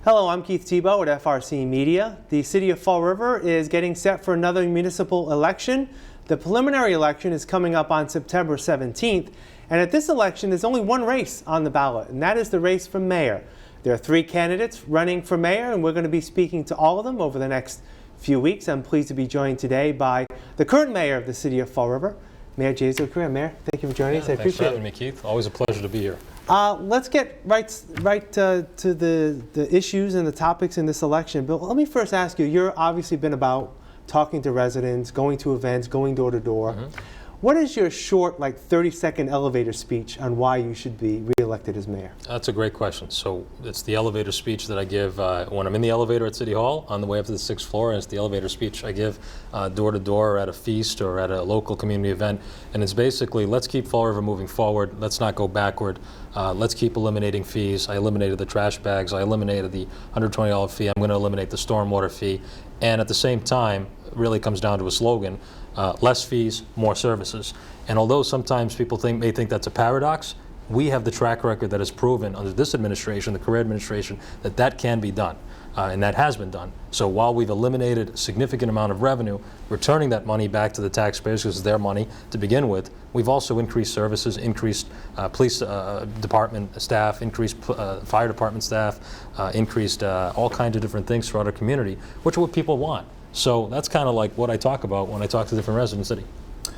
Hello, I'm Keith Tebow at FRC Media. The City of Fall River is getting set for another municipal election. The preliminary election is coming up on September 17th, and at this election there's only one race on the ballot, and that is the race for mayor. There are 3 candidates running for mayor, and we're going to be speaking to all of them over the next few weeks. I'm pleased to be joined today by the current mayor of the City of Fall River, Mayor Jasiel Correia. Mayor, thank you for joining us. I appreciate it. Thanks for having me, Keith. Always a pleasure to be here. Let's get right to the issues and the topics in this election. But let me first ask you, you've obviously been about talking to residents, going to events, going door to door. What is your short, 30-second elevator speech on why you should be reelected as mayor? That's a great question. So it's the elevator speech that I give when I'm in the elevator at City Hall on the way up to the 6th floor, and it's the elevator speech I give door to door at a feast or at a local community event. And it's basically, let's keep Fall River moving forward. Let's not go backward. Let's keep eliminating fees. I eliminated the trash bags. I eliminated the $120 fee. I'm going to eliminate the stormwater fee. And at the same time, it really comes down to a slogan, less fees, more services. And although sometimes people may think that's a paradox, we have the track record that has proven under this administration, the Correia administration, that that can be done. And that has been done. So while we've eliminated a significant amount of revenue, returning that money back to the taxpayers because it's their money to begin with, we've also increased services, increased police department staff, increased fire department staff, increased all kinds of different things throughout our community, which are what people want. So that's kind of like what I talk about when I talk to different residents in the city.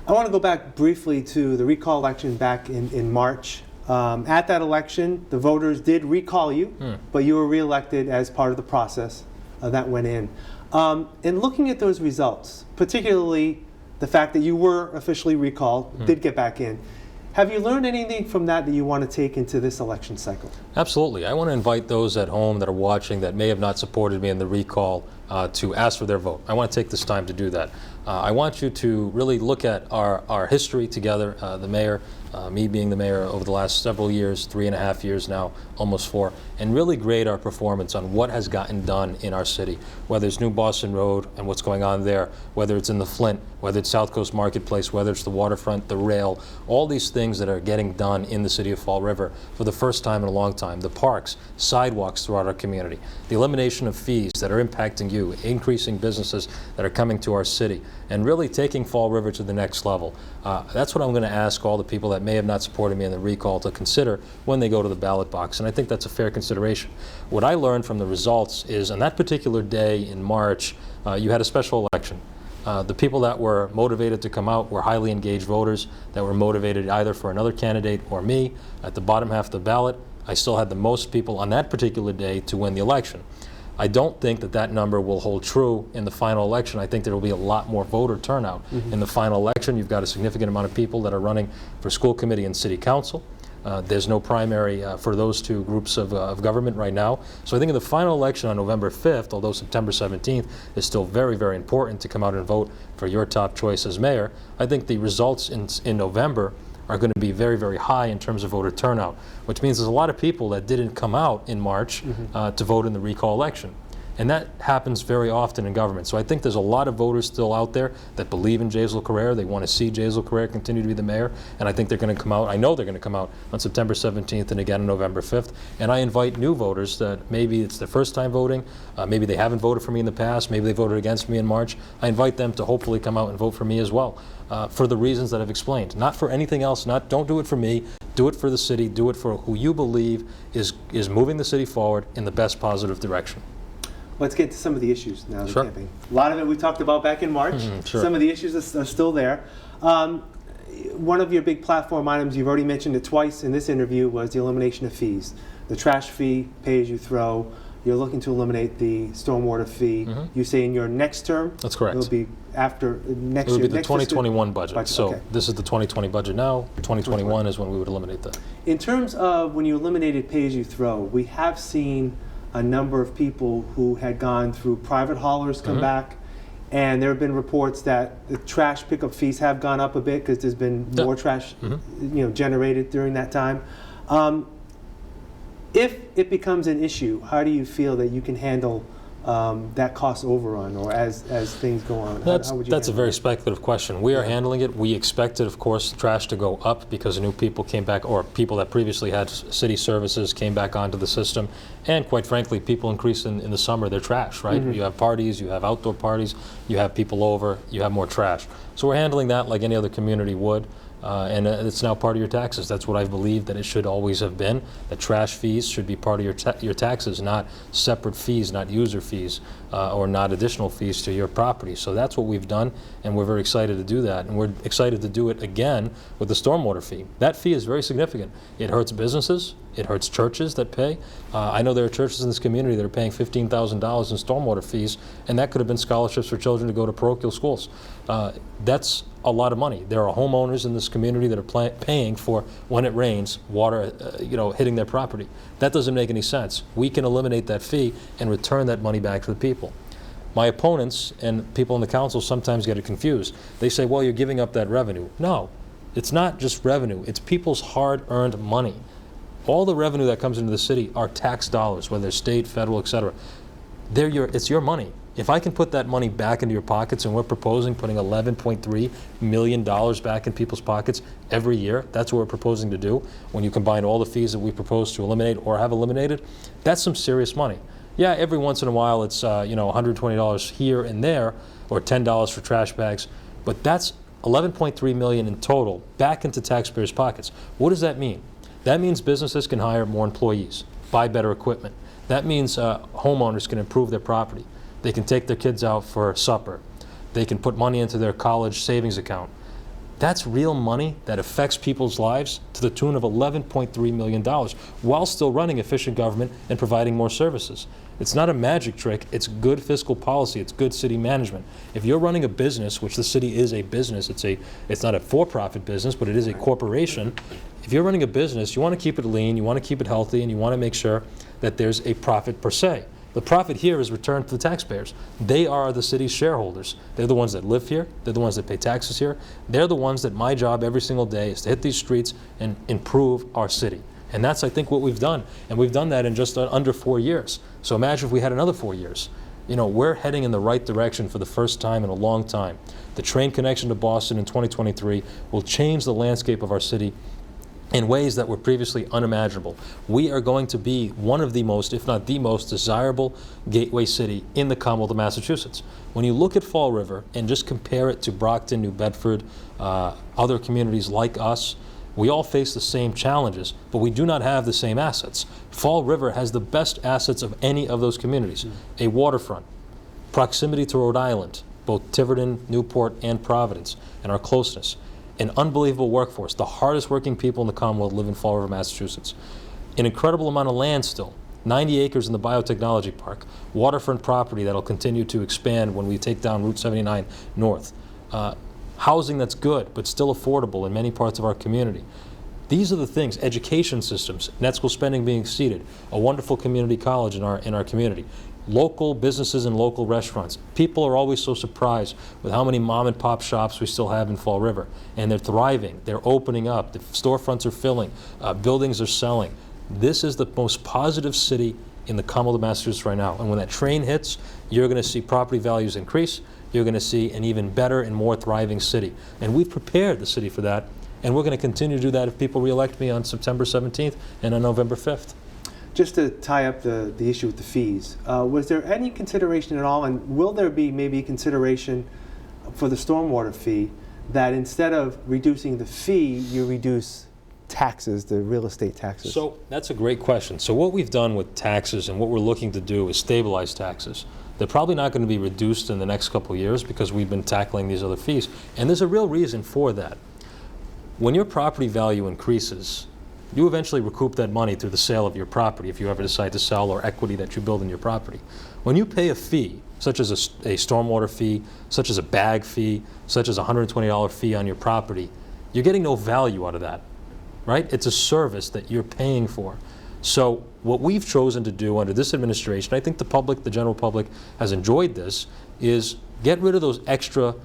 I want to go back briefly to the recall election back in March. At that election, the voters did recall you, but you were reelected as part of the process that went in. And looking at those results, particularly the fact that you were officially recalled, did get back in, have you learned anything from that you want to take into this election cycle? Absolutely. I want to invite those at home that are watching that may have not supported me in the recall to ask for their vote. I want to take this time to do that. I want you to really look at our history together, the mayor, me being the mayor over the last several years, 3.5 years now, almost 4, and really grade our performance on what has gotten done in our city, whether it's New Boston Road and what's going on there, whether it's in the Flint, whether it's South Coast Marketplace, whether it's the waterfront, the rail, all these things that are getting done in the city of Fall River for the first time in a long time, the parks, sidewalks throughout our community, the elimination of fees that are impacting you, increasing businesses that are coming to our city, and really taking Fall River to the next level. That's what I'm going to ask all the people that may have not supported me in the recall to consider when they go to the ballot box, and I think that's a fair consideration. What I learned from the results is on that particular day in March, you had a special election. The people that were motivated to come out were highly engaged voters that were motivated either for another candidate or me. At the bottom half of the ballot, I still had the most people on that particular day to win the election. I don't think that that number will hold true in the final election. I think there will be a lot more voter turnout in the final election. You've got a significant amount of people that are running for school committee and city council. There's no primary for those 2 groups of government right now. So I think in the final election on November 5th, although September 17th is still very, very important to come out and vote for your top choice as mayor, I think the results in November are going to be very, very high in terms of voter turnout, which means there's a lot of people that didn't come out in March to vote in the recall election. And that happens very often in government. So I think there's a lot of voters still out there that believe in Jasiel Correia. They want to see Jasiel Correia continue to be the mayor. And I think they're going to come out. I know they're going to come out on September 17th and again on November 5th. And I invite new voters that maybe it's their first time voting. Maybe they haven't voted for me in the past. Maybe they voted against me in March. I invite them to hopefully come out and vote for me as well for the reasons that I've explained. Not for anything else. Don't do it for me. Do it for the city. Do it for who you believe is moving the city forward in the best positive direction. Let's get to some of the issues now. Sure. Campaign. A lot of it we talked about back in March. Sure. Some of the issues are still there. One of your big platform items, you've already mentioned it twice in this interview, was the elimination of fees. The trash fee, pay as you throw. You're looking to eliminate the stormwater fee. You say in your next term? That's correct. It'll be after next year. It would be the 2021 budget. So okay. This is the 2020 budget now. 2021 is when we would eliminate that. In terms of when you eliminated pay as you throw, we have seen a number of people who had gone through private haulers come back, and there have been reports that the trash pickup fees have gone up a bit because there's been more trash generated during that time. If it becomes an issue, how do you feel that you can handle that cost overrun, or as things go on? How would you That's a handle very that? speculative question. We are handling it. We expected, of course, trash to go up because new people came back, or people that previously had city services came back onto the system. And quite frankly, people increase in the summer their trash, right? You have parties, you have outdoor parties, you have people over, you have more trash. So we're handling that like any other community would. And it's now part of your taxes. That's what I believe that it should always have been. That trash fees should be part of your taxes, not separate fees, not user fees, or not additional fees to your property. So that's what we've done, and we're very excited to do that. And we're excited to do it again with the stormwater fee. That fee is very significant. It hurts businesses. It hurts churches that pay. I know there are churches in this community that are paying $15,000 in stormwater fees, and that could have been scholarships for children to go to parochial schools. That's a lot of money. There are homeowners in this community that are paying for, when it rains, water hitting their property. That doesn't make any sense. We can eliminate that fee and return that money back to the people. My opponents and people in the council sometimes get it confused. They say, well, you're giving up that revenue. No, it's not just revenue. It's people's hard-earned money. All the revenue that comes into the city are tax dollars, whether state, federal, et cetera. It's your money. If I can put that money back into your pockets, and we're proposing putting $11.3 million back in people's pockets every year, that's what we're proposing to do. When you combine all the fees that we propose to eliminate or have eliminated, that's some serious money. Yeah, every once in a while it's $120 here and there, or $10 for trash bags, but that's $11.3 million in total back into taxpayers' pockets. What does that mean? That means businesses can hire more employees, buy better equipment. That means homeowners can improve their property. They can take their kids out for supper. They can put money into their college savings account. That's real money that affects people's lives to the tune of $11.3 million while still running efficient government and providing more services. It's not a magic trick. It's good fiscal policy. It's good city management. If you're running a business, which the city is a business, it's not a for-profit business, but it is a corporation. If you're running a business, you want to keep it lean, you want to keep it healthy, and you want to make sure that there's a profit per se. The profit here is returned to the taxpayers. They are the city's shareholders. They're the ones that live here. They're the ones that pay taxes here. They're the ones that my job every single day is to hit these streets and improve our city. And that's, I think, what we've done. And we've done that in just under 4 years. So imagine if we had another 4 years. We're heading in the right direction for the first time in a long time. The train connection to Boston in 2023 will change the landscape of our city in ways that were previously unimaginable. We are going to be one of the most, if not the most, desirable gateway city in the Commonwealth of Massachusetts. When you look at Fall River and just compare it to Brockton, New Bedford, other communities like us, we all face the same challenges, but we do not have the same assets. Fall River has the best assets of any of those communities. A waterfront, proximity to Rhode Island, both Tiverton, Newport, and Providence, and our closeness. An unbelievable workforce. The hardest working people in the Commonwealth live in Fall River, Massachusetts. An incredible amount of land still. 90 acres in the biotechnology park. Waterfront property that'll continue to expand when we take down Route 79 north. Housing that's good, but still affordable in many parts of our community. These are the things. Education systems, net school spending being exceeded. A wonderful community college in our community. Local businesses and local restaurants. People are always so surprised with how many mom and pop shops we still have in Fall River. And they're thriving, they're opening up, the storefronts are filling, buildings are selling. This is the most positive city in the Commonwealth of Massachusetts right now. And when that train hits, you're going to see property values increase. You're going to see an even better and more thriving city. And we've prepared the city for that. And we're going to continue to do that if people re-elect me on September 17th and on November 5th. Just to tie up the issue with the fees, was there any consideration at all, and will there be maybe consideration for the stormwater fee, that instead of reducing the fee, you reduce taxes, the real estate taxes? So that's a great question. So what we've done with taxes and what we're looking to do is stabilize taxes. They're probably not going to be reduced in the next couple of years because we've been tackling these other fees. And there's a real reason for that. When your property value increases, you eventually recoup that money through the sale of your property if you ever decide to sell, or equity that you build in your property. When you pay a fee, such as a stormwater fee, such as a bag fee, such as a $120 fee on your property, you're getting no value out of that, right? It's a service that you're paying for. So what we've chosen to do under this administration, I think the public, the general public, has enjoyed this, is get rid of those extra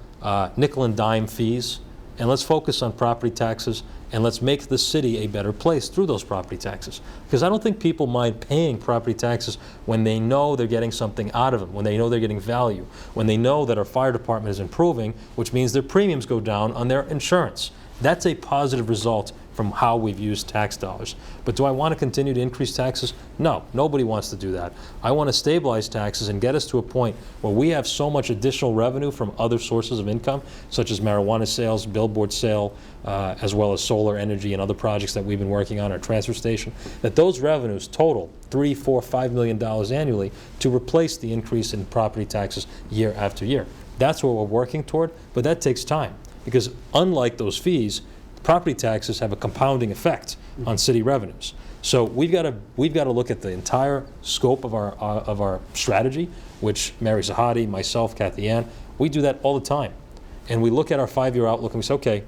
nickel and dime fees and let's focus on property taxes, and let's make the city a better place through those property taxes. Because I don't think people mind paying property taxes when they know they're getting something out of them, when they know they're getting value, when they know that our fire department is improving, which means their premiums go down on their insurance. That's a positive result from how we've used tax dollars. But do I want to continue to increase taxes? No, nobody wants to do that. I want to stabilize taxes and get us to a point where we have so much additional revenue from other sources of income, such as marijuana sales, billboard sale, as well as solar energy and other projects that we've been working on, our transfer station, that those revenues total $3, $4, $5 million annually to replace the increase in property taxes year after year. That's what we're working toward, but that takes time, because unlike those fees, property taxes have a compounding effect on city revenues. So we've got to look at the entire scope of our strategy, which Mary Zahadi, myself, Kathy Ann, we do that all the time. And we look at our 5-year outlook and we say, okay,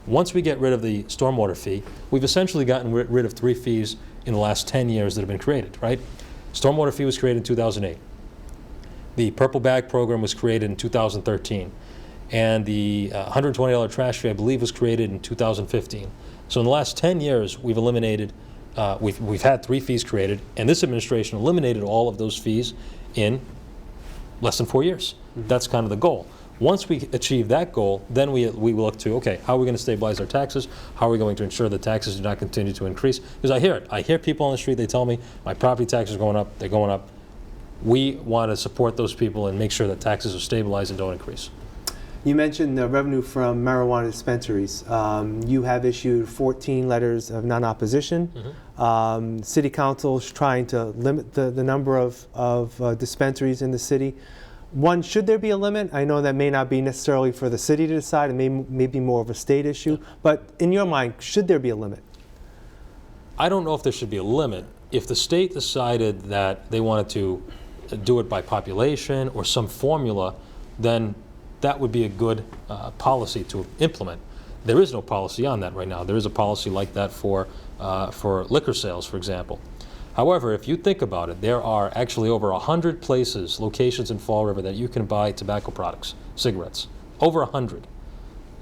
once we get rid of the stormwater fee, we've essentially gotten rid of 3 fees in the last 10 years that have been created, right? Stormwater fee was created in 2008. The Purple Bag program was created in 2013. And the $120 trash fee, I believe, was created in 2015. So in the last 10 years, we've eliminated, we've had 3 fees created, and this administration eliminated all of those fees in less than 4 years. That's kind of the goal. Once we achieve that goal, then we look to, okay, how are we going to stabilize our taxes? How are we going to ensure that taxes do not continue to increase? Because I hear it. I hear people on the street, they tell me, my property taxes are going up, they're going up. We want to support those people and make sure that taxes are stabilized and don't increase. You mentioned the revenue from marijuana dispensaries. You have issued 14 letters of non-opposition. City Council is trying to limit the number of dispensaries in the city. One, should there be a limit? I know that may not be necessarily for the city to decide. It may be more of a state issue. But in your mind, should there be a limit? I don't know if there should be a limit. If the state decided that they wanted to do it by population or some formula, then that would be a good policy to implement. There is no policy on that right now. There is a policy like that for liquor sales, for example. However, if you think about it, there are actually over 100 places, locations in Fall River that you can buy tobacco products, cigarettes, over 100.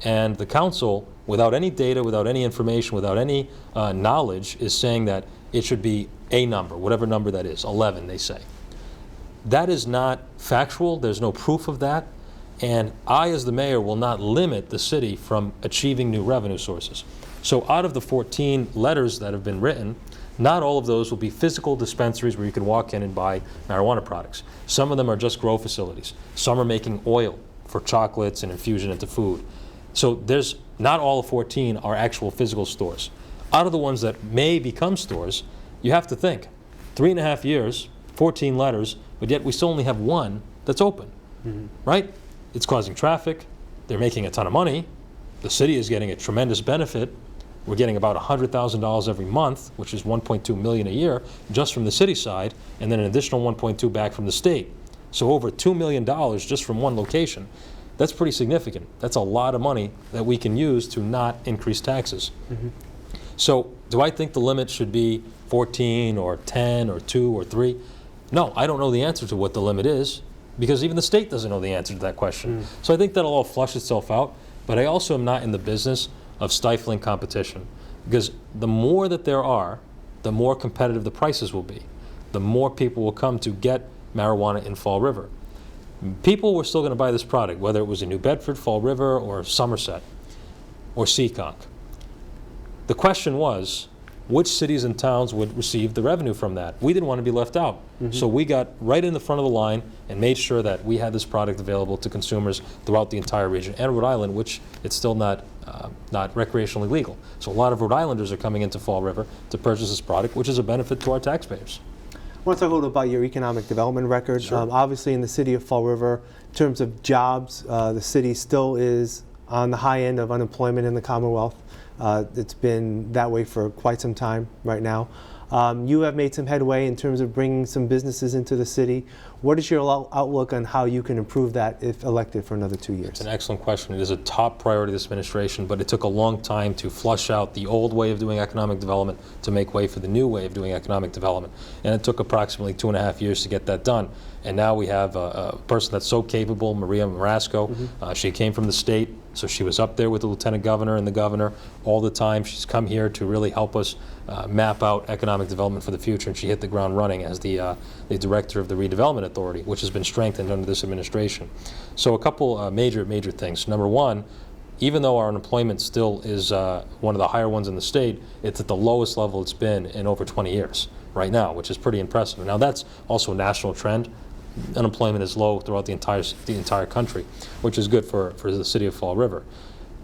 And the council, without any data, without any information, without any knowledge, is saying that it should be a number, whatever number that is, 11, they say. That is not factual. There's no proof of that. And I, as the mayor, will not limit the city from achieving new revenue sources. So out of the 14 letters that have been written, not all of those will be physical dispensaries where you can walk in and buy marijuana products. Some of them are just grow facilities. Some are making oil for chocolates and infusion into food. So there's not all of 14 are actual physical stores. Out of the ones that may become stores, you have to think, 3.5 years, 14 letters, but yet we still only have 1 that's open, right? It's causing traffic. They're making a ton of money. The city is getting a tremendous benefit. We're getting about $100,000 every month, which is $1.2 million a year, just from the city side, and then an additional $1.2 back from the state. So over $2 million just from one location. That's pretty significant. That's a lot of money that we can use to not increase taxes. So do I think the limit should be 14 or 10 or 2 or 3? No, I don't know the answer to what the limit is, because even the state doesn't know the answer to that question. So I think that'll all flush itself out, but I also am not in the business of stifling competition, because the more that there are, the more competitive the prices will be. The more people will come to get marijuana in Fall River. People were still going to buy this product, whether it was in New Bedford, Fall River, or Somerset, or Seekonk. The question was, which cities and towns would receive the revenue from that? We didn't want to be left out. So we got right in the front of the line and made sure that we had this product available to consumers throughout the entire region, and Rhode Island, which it's still not recreationally legal. So a lot of Rhode Islanders are coming into Fall River to purchase this product, which is a benefit to our taxpayers. I want to talk a little about your economic development record. Obviously, in the city of Fall River, in terms of jobs, the city still is on the high end of unemployment in the Commonwealth. It's been that way for quite some time right now. You have made some headway in terms of bringing some businesses into the city. What is your outlook on how you can improve that if elected for another 2 years? It's an excellent question. It is a top priority of this administration, but it took a long time to flush out the old way of doing economic development to make way for the new way of doing economic development. And it took approximately 2.5 years to get that done. And now we have a person that's so capable, Maria Marasco. She came from the state, so she was up there with the lieutenant governor and the governor all the time. She's come here to really help us map out economic development for the future, and she hit the ground running as the director of the Redevelopment Authority, which has been strengthened under this administration. So a couple major things. Number one, even though our unemployment still is one of the higher ones in the state, it's at the lowest level it's been in over 20 years right now, which is pretty impressive. Now that's also a national trend. Unemployment is low throughout the entire country, which is good for the city of Fall River.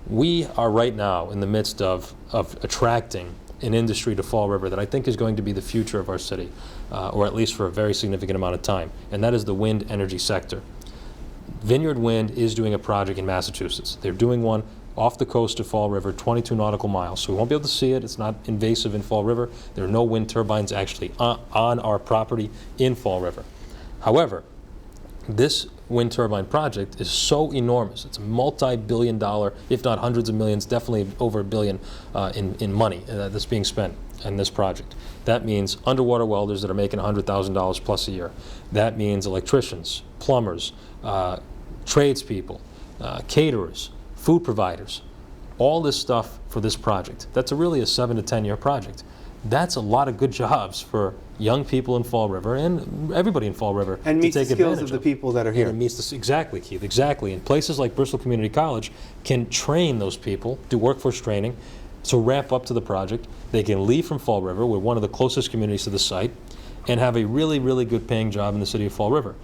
We are right now in the midst of attracting an industry to Fall River that I think is going to be the future of our city, or at least for a very significant amount of time, and that is the wind energy sector. Vineyard Wind is doing a project in Massachusetts. They're doing one off the coast of Fall River, 22 nautical miles. So we won't be able to see it. It's not invasive in Fall River. There are no wind turbines actually on our property in Fall River. However, this wind turbine project is so enormous. It's a multi-billion-dollar, if not hundreds of millions, definitely over $1 billion in money that's being spent on this project. That means underwater welders that are making $100,000 plus a year. That means electricians, plumbers, tradespeople, caterers, food providers, all this stuff for this project. That's really a 7 to 10 year project. That's a lot of good jobs for young people in Fall River and everybody in Fall River and to meets take the skills advantage of the people that are here. And meets exactly, Keith, exactly. And places like Bristol Community College can train those people, do workforce training, to ramp up to the project. They can leave from Fall River, we're one of the closest communities to the site, and have a really good paying job in the city of Fall River.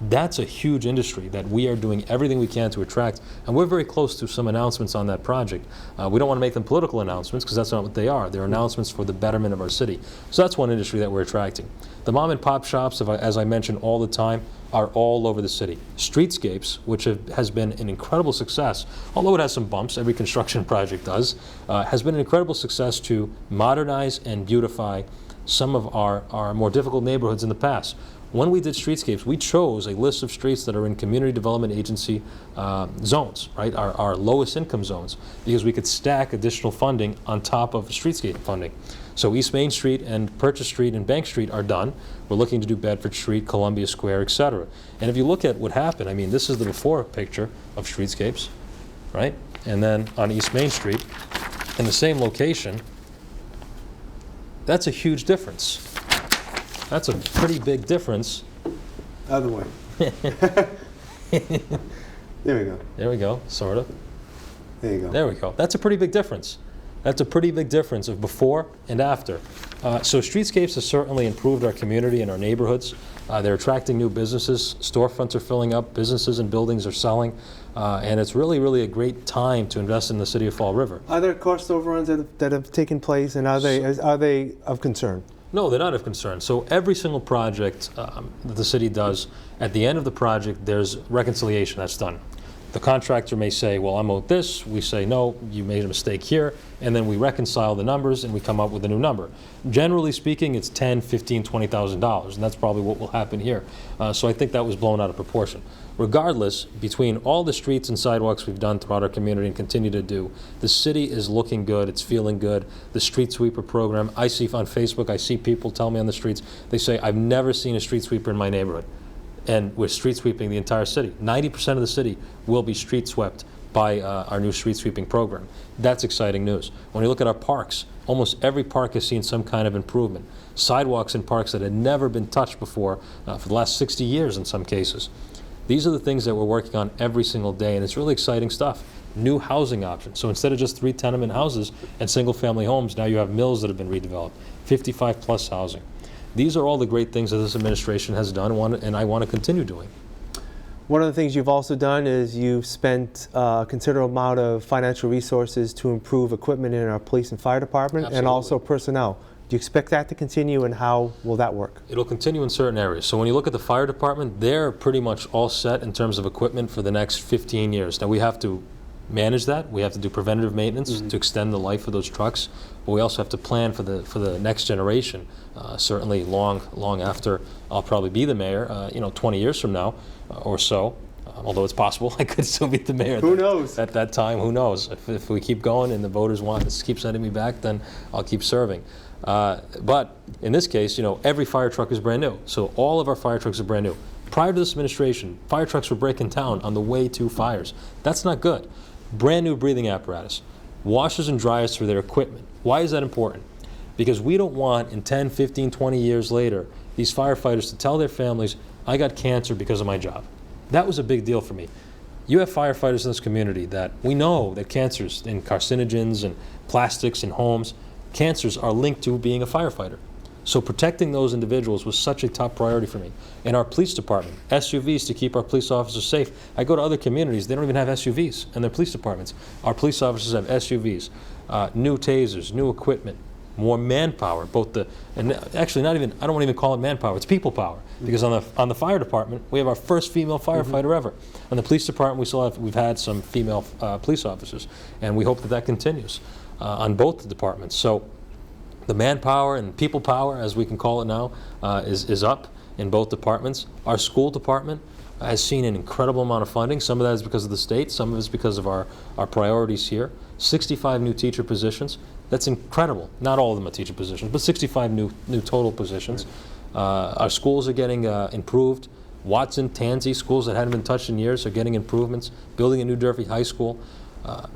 That's a huge industry that we are doing everything we can to attract, and we're very close to some announcements on that project. We don't want to make them political announcements because that's not what they are. They're announcements for the betterment of our city. So that's one industry that we're attracting. The mom and pop shops, as I mentioned all the time, are all over the city. Streetscapes, which has been an incredible success, although it has some bumps, every construction project does, has been an incredible success to modernize and beautify some of our more difficult neighborhoods in the past. When we did streetscapes, we chose a list of streets that are in community development agency zones, right? Our lowest income zones, because we could stack additional funding on top of streetscape funding. So East Main Street and Purchase Street and Bank Street are done. We're looking to do Bedford Street, Columbia Square, etc. And if you look at what happened, I mean, this is the before picture of streetscapes, right? And then on East Main Street, in the same location, that's a huge difference. That's a pretty big difference. Other way. There we go. There we go, sort of. There you go. There we go. That's a pretty big difference. That's a pretty big difference of before and after. So streetscapes has certainly improved our community and our neighborhoods. They're attracting new businesses. Storefronts are filling up. Businesses and buildings are selling. And it's really a great time to invest in the city of Fall River. Are there cost overruns that have taken place, and are they of concern? No, they're not of concern. So every single project that the city does, at the end of the project, there's reconciliation that's done. The contractor may say, well, I'm owed this. We say, no, you made a mistake here. And then we reconcile the numbers and we come up with a new number. Generally speaking, it's $10,000, $15,000, $20,000, and that's probably what will happen here. So I think that was blown out of proportion. Regardless, between all the streets and sidewalks we've done throughout our community and continue to do, the city is looking good, it's feeling good. The street sweeper program, I see on Facebook, I see people tell me on the streets, they say, I've never seen a street sweeper in my neighborhood. And we're street sweeping the entire city. 90% of the city will be street swept by our new street sweeping program. That's exciting news. When you look at our parks, almost every park has seen some kind of improvement. Sidewalks in parks that had never been touched before for the last 60 years in some cases. These are the things that we're working on every single day, and it's really exciting stuff. New housing options. So instead of just 3 tenement houses and single-family homes, now you have mills that have been redeveloped, 55-plus housing. These are all the great things that this administration has done, and I want to continue doing. One of the things you've also done is you've spent a considerable amount of financial resources to improve equipment in our police and fire department. Absolutely. And also personnel. Do you expect that to continue, and how will that work? It'll continue in certain areas. So when you look at the fire department, they're pretty much all set in terms of equipment for the next 15 years. Now we have to manage that. We have to do preventative maintenance to extend the life of those trucks, but we also have to plan for the next generation. Certainly, long after I'll probably be the mayor, 20 years from now or so. Although it's possible I could still be the mayor. Who knows? At that time, who knows? If we keep going and the voters want to keep sending me back, then I'll keep serving. But in this case, every fire truck is brand new. So all of our fire trucks are brand new. Prior to this administration, fire trucks were breaking down on the way to fires. That's not good. Brand new breathing apparatus, washers and dryers for their equipment. Why is that important? Because we don't want in 10, 15, 20 years later, these firefighters to tell their families, I got cancer because of my job. That was a big deal for me. You have firefighters in this community that we know that cancers and carcinogens and plastics in homes, cancers are linked to being a firefighter. So protecting those individuals was such a top priority for me. In our police department, SUVs to keep our police officers safe. I go to other communities, they don't even have SUVs in their police departments. Our police officers have SUVs, new tasers, new equipment, more manpower, and actually I don't want to even call it manpower, it's people power. Because on the fire department, we have our first female firefighter ever. On the police department, we've had some female police officers, and we hope that continues on both the departments. So the manpower and people power, as we can call it now, is up in both departments. Our school department has seen an incredible amount of funding. Some of that is because of the state, some of it is because of our priorities here. 65 new teacher positions. That's incredible. Not all of them are teacher positions, but 65 new total positions. Our schools are getting improved. Watson, Tansy, schools that hadn't been touched in years are getting improvements. Building a new Durfee High School.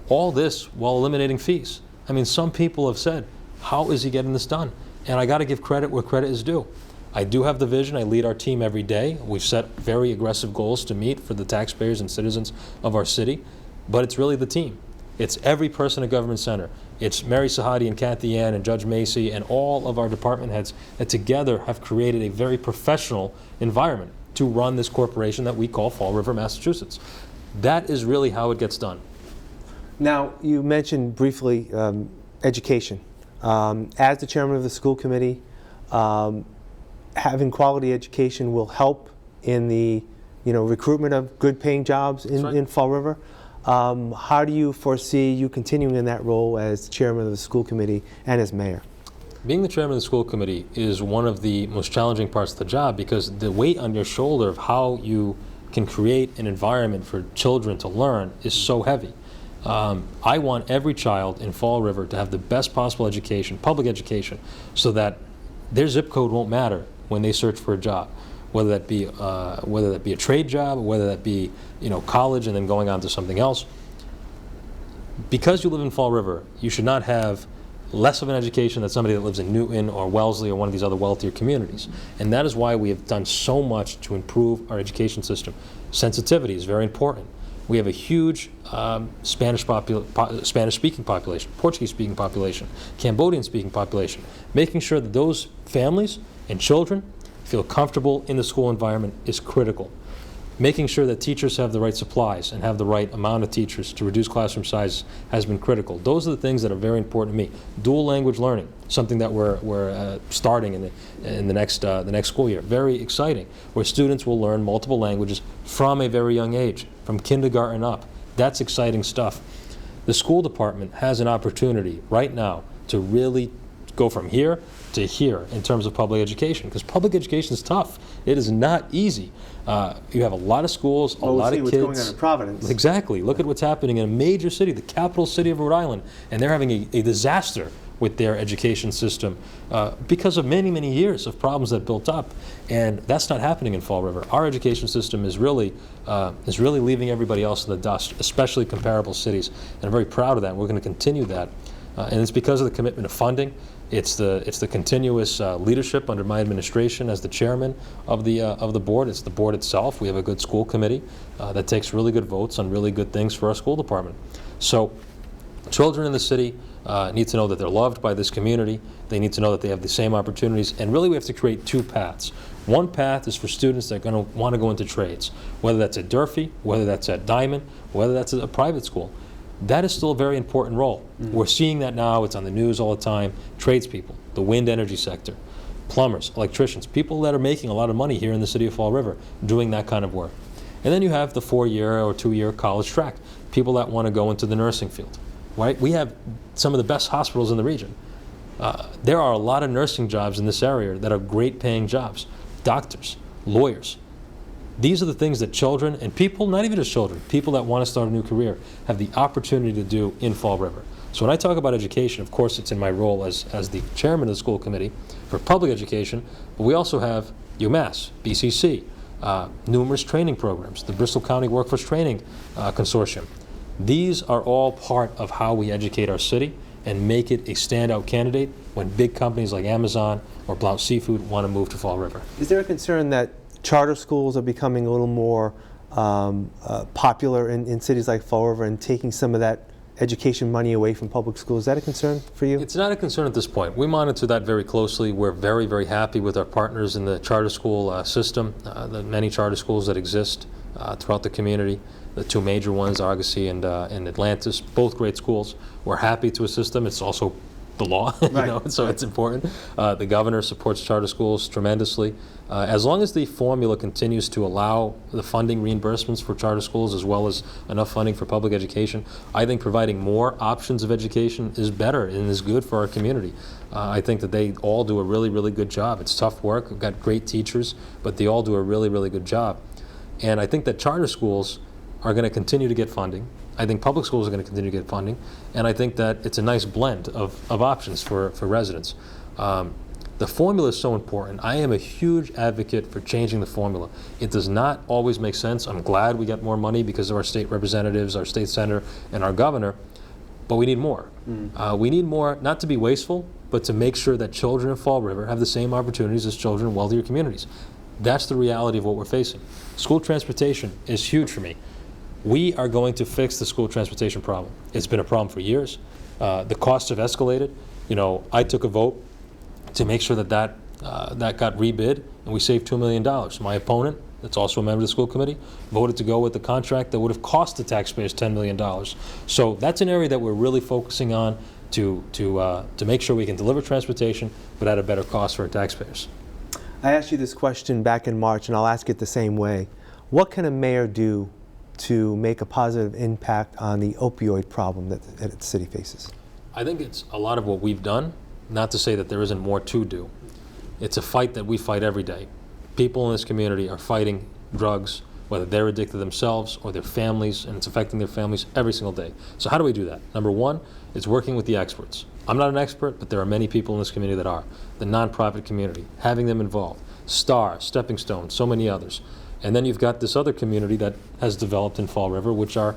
All this while eliminating fees. I mean, some people have said, how is he getting this done? And I got to give credit where credit is due. I do have the vision. I lead our team every day. We've set very aggressive goals to meet for the taxpayers and citizens of our city, but it's really the team. It's every person at Government Center. It's Mary Sahadi and Kathy Ann and Judge Macy and all of our department heads that together have created a very professional environment to run this corporation that we call Fall River, Massachusetts. That is really how it gets done. Now, you mentioned briefly education. As the chairman of the school committee, having quality education will help in the recruitment of good paying jobs in Fall River. How do you foresee you continuing in that role as chairman of the school committee and as mayor? Being the chairman of the school committee is one of the most challenging parts of the job because the weight on your shoulder of how you can create an environment for children to learn is so heavy. I want every child in Fall River to have the best possible education, public education, so that their zip code won't matter when they search for a job, whether that be a trade job, or whether that be college and then going on to something else. Because you live in Fall River, you should not have less of an education than somebody that lives in Newton or Wellesley or one of these other wealthier communities. And that is why we have done so much to improve our education system. Sensitivity is very important. We have a huge Spanish-speaking population, Portuguese-speaking population, Cambodian-speaking population. Making sure that those families and children feel comfortable in the school environment is critical. Making sure that teachers have the right supplies and have the right amount of teachers to reduce classroom sizes has been critical. Those are the things that are very important to me. Dual language learning, something that we're starting in the next school year. Very exciting, where students will learn multiple languages from a very young age, from kindergarten up. That's exciting stuff. The school department has an opportunity right now to really go from here to here in terms of public education, because public education is tough. It is not easy. You have a lot of schools, a lot of kids. What's going on in Providence. Exactly. Look at what's happening in a major city, the capital city of Rhode Island, and they're having a disaster with their education system because of many, many years of problems that built up. And that's not happening in Fall River. Our education system is really leaving everybody else in the dust, especially comparable cities. And I'm very proud of that. And we're going to continue that. And it's because of the commitment of funding. It's the continuous leadership under my administration as the chairman of the board. It's the board itself. We have a good school committee that takes really good votes on really good things for our school department. So children in the city need to know that they're loved by this community. They need to know that they have the same opportunities. And really we have to create two paths. One path is for students that are going to want to go into trades, whether that's at Durfee, whether that's at Diamond, whether that's at a private school. That is still a very important role. We're seeing that now. It's on the news all the time. Tradespeople, the wind energy sector, plumbers, electricians, people that are making a lot of money here in the city of Fall River doing that kind of work. And then you have the 4-year or 2-year college track, people that want to go into the nursing field, right? We have some of the best hospitals in the region. There are a lot of nursing jobs in this area that are great paying jobs. Doctors, lawyers. These are the things that children and people, not even just children, people that want to start a new career have the opportunity to do in Fall River. So when I talk about education, of course it's in my role as the chairman of the school committee for public education, but we also have UMass, BCC, numerous training programs, the Bristol County Workforce Training Consortium. These are all part of how we educate our city and make it a standout candidate when big companies like Amazon or Blount Seafood want to move to Fall River. Is there a concern that charter schools are becoming a little more popular in cities like Fall River and taking some of that education money away from public schools? Is that a concern for you? It's not a concern at this point. We monitor that very closely. We're very, very happy with our partners in the charter school system, the many charter schools that exist throughout the community. The 2 major ones, Argosy and Atlantis, both great schools. We're happy to assist them. It's also the law, so it's important. The governor supports charter schools tremendously. As long as the formula continues to allow the funding reimbursements for charter schools as well as enough funding for public education, I think providing more options of education is better and is good for our community. I think that they all do a really, really good job. It's tough work. We've got great teachers, but they all do a really, really good job. And I think that charter schools are going to continue to get funding. I think public schools are going to continue to get funding, and I think that it's a nice blend of options for residents. The formula is so important. I am a huge advocate for changing the formula. It does not always make sense. I'm glad we got more money because of our state representatives, our state senator, and our governor, but we need more. We need more, not to be wasteful, but to make sure that children in Fall River have the same opportunities as children in wealthier communities. That's the reality of what we're facing. School transportation is huge for me. We are going to fix the school transportation problem. It's been a problem for years. The costs have escalated. I took a vote to make sure that got rebid, and we saved $2 million. My opponent, that's also a member of the school committee, voted to go with the contract that would have cost the taxpayers $10 million. So that's an area that we're really focusing on to make sure we can deliver transportation, but at a better cost for our taxpayers. I asked you this question back in March, and I'll ask it the same way. What can a mayor do to make a positive impact on the opioid problem that the city faces? I think it's a lot of what we've done, not to say that there isn't more to do. It's a fight that we fight every day. People in this community are fighting drugs, whether they're addicted themselves or their families, and it's affecting their families every single day. So how do we do that? Number one is working with the experts. I'm not an expert, but there are many people in this community that are. The nonprofit community, having them involved. STAR, Stepping Stone, so many others. And then you've got this other community that has developed in Fall River, which are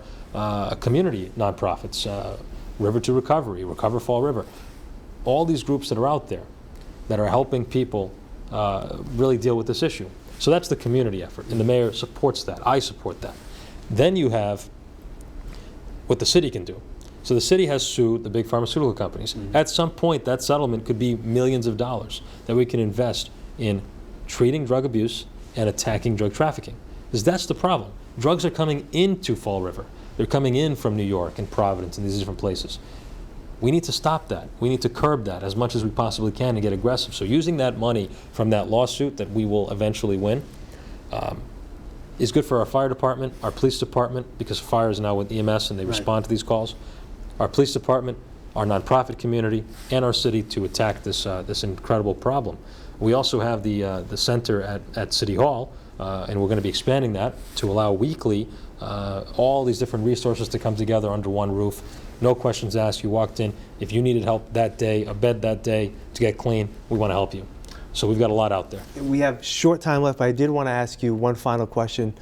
community nonprofits, River to Recovery, Recover Fall River. All these groups that are out there that are helping people really deal with this issue. So that's the community effort, and the mayor supports that. I support that. Then you have what the city can do. So the city has sued the big pharmaceutical companies. Mm-hmm. At some point, that settlement could be millions of dollars that we can invest in treating drug abuse and attacking drug trafficking. Because that's the problem. Drugs are coming into Fall River. They're coming in from New York and Providence and these different places. We need to stop that. We need to curb that as much as we possibly can and get aggressive. So using that money from that lawsuit that we will eventually win is good for our fire department, our police department, because fire is now with EMS and they respond to these calls, our police department, our nonprofit community, and our city to attack this incredible problem. We also have the center at City Hall, and we're going to be expanding that to allow weekly all these different resources to come together under one roof. No questions asked. You walked in. If you needed help that day, a bed that day to get clean, we want to help you. So we've got a lot out there. We have short time left, but I did want to ask you one final question.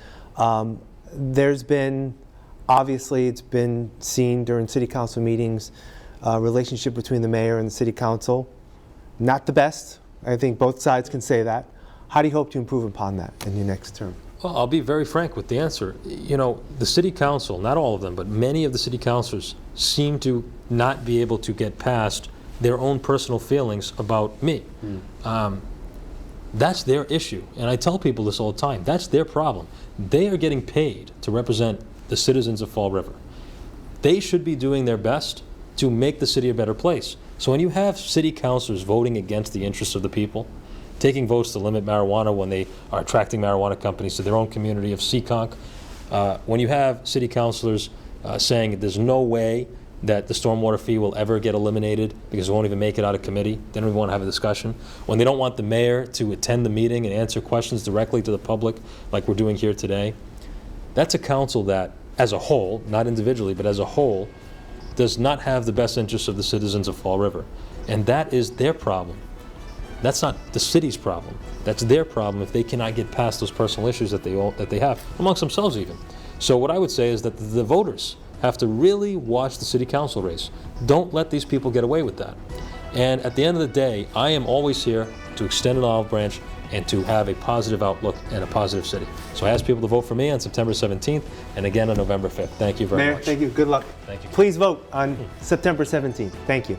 There's been, obviously, it's been seen during city council meetings, relationship between the mayor and the city council. Not the best. I think both sides can say that. How do you hope to improve upon that in your next term? Well, I'll be very frank with the answer. You know, the city council, not all of them, but many of the city councilors seem to not be able to get past their own personal feelings about me. That's their issue. And I tell people this all the time. That's their problem. They are getting paid to represent the citizens of Fall River. They should be doing their best to make the city a better place. So when you have city councilors voting against the interests of the people, taking votes to limit marijuana when they are attracting marijuana companies to their own community of Seekonk. When you have city councilors saying there's no way that the stormwater fee will ever get eliminated because it won't even make it out of committee, then we want to have a discussion. When they don't want the mayor to attend the meeting and answer questions directly to the public like we're doing here today, that's a council that, as a whole, not individually, but as a whole, does not have the best interests of the citizens of Fall River. And that is their problem. That's not the city's problem. That's their problem if they cannot get past those personal issues that they have, amongst themselves even. So what I would say is that the voters have to really watch the city council race. Don't let these people get away with that. And at the end of the day, I am always here to extend an olive branch and to have a positive outlook and a positive city. So I ask people to vote for me on September 17th and again on November 5th. Thank you very much. Mayor, thank you. Good luck. Thank you. Please vote on September 17th. Thank you.